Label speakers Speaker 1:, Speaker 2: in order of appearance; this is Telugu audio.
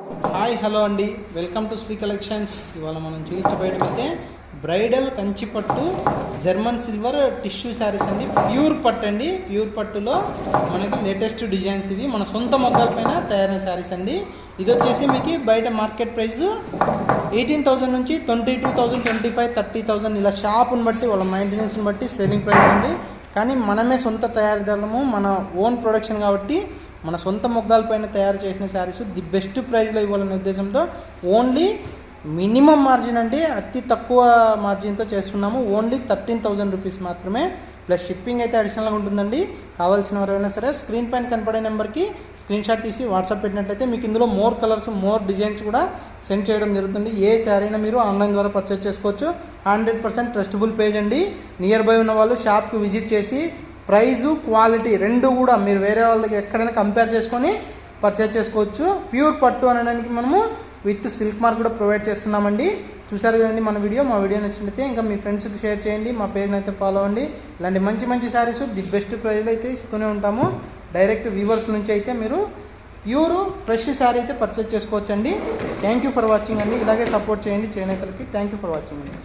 Speaker 1: హాయ్ హలో అండి, వెల్కమ్ టు శ్రీ కలెక్షన్స్. ఇవాళ మనం చూపించబోయేటైతే బ్రైడల్ కంచిపట్టు జర్మన్ సిల్వర్ టిష్యూ శారీస్ అండి. ప్యూర్ పట్టు అండి. ప్యూర్ పట్టులో మనకి లేటెస్ట్ డిజైన్స్ ఇవి మన సొంత మొగ్గల పైన తయారైన శారీస్ అండి. ఇది వచ్చేసి మీకు బయట మార్కెట్ ప్రైస్ 18,000 నుంచి 22,000, 25,000, 30,000 ఇలా షాప్ని బట్టి వాళ్ళ మెయింటెనెన్స్ని బట్టి సెల్లింగ్ ప్రైస్ అండి. కానీ మనమే సొంత తయారీదారులము, మన ఓన్ ప్రొడక్షన్ కాబట్టి మన సొంత మొగ్గాలపైన తయారు చేసిన శారీస్ ది బెస్ట్ ప్రైస్లో ఇవ్వాలనే ఉద్దేశంతో ఓన్లీ మినిమం మార్జిన్ అండి, అతి తక్కువ మార్జిన్తో చేస్తున్నాము. ఓన్లీ 13,000 రూపీస్ మాత్రమే, ప్లస్ షిప్పింగ్ అయితే అడిషనల్గా ఉంటుందండి. కావాల్సిన ఎవరైనా సరే స్క్రీన్ పైన కనపడే నెంబర్కి స్క్రీన్ షాట్ తీసి వాట్సాప్ పెట్టినట్లయితే మీకు ఇందులో మోర్ కలర్స్, మోర్ డిజైన్స్ కూడా సెండ్ చేయడం జరుగుతుంది. ఏ శారీ అయినా మీరు ఆన్లైన్ ద్వారా పర్చేస్ చేసుకోవచ్చు. 100% ట్రస్టబుల్ పేజ్ అండి. నియర్ బై ఉన్న వాళ్ళు షాప్కి విజిట్ చేసి ప్రైజు, క్వాలిటీ రెండు కూడా మీరు వేరే వాళ్ళ దగ్గర ఎక్కడైనా కంపేర్ చేసుకొని పర్చేజ్ చేసుకోవచ్చు. ప్యూర్ పట్టు అనడానికి మనము విత్ సిల్క్ మార్క్ కూడా ప్రొవైడ్ చేస్తున్నామండి. చూసారు కదండి మా వీడియో నచ్చినట్లయితే ఇంకా మీ ఫ్రెండ్స్కి షేర్ చేయండి, మా పేజ్ని అయితే ఫాలో అవ్వండి. ఇలాంటి మంచి మంచి శారీస్ ది బెస్ట్ ప్రైస్లో అయితే ఇస్తూనే ఉంటాము. డైరెక్ట్ వ్యూవర్స్ నుంచి అయితే మీరు ప్యూర్ ఫ్రెష్ శారీ అయితే పర్చేజ్ చేసుకోవచ్చండి. థ్యాంక్ యూ ఫర్ వాచింగ్ అండి. ఇలాగే సపోర్ట్ చేయండి చేనేతలకి. థ్యాంక్ యూ ఫర్ వాచింగ్ అండి.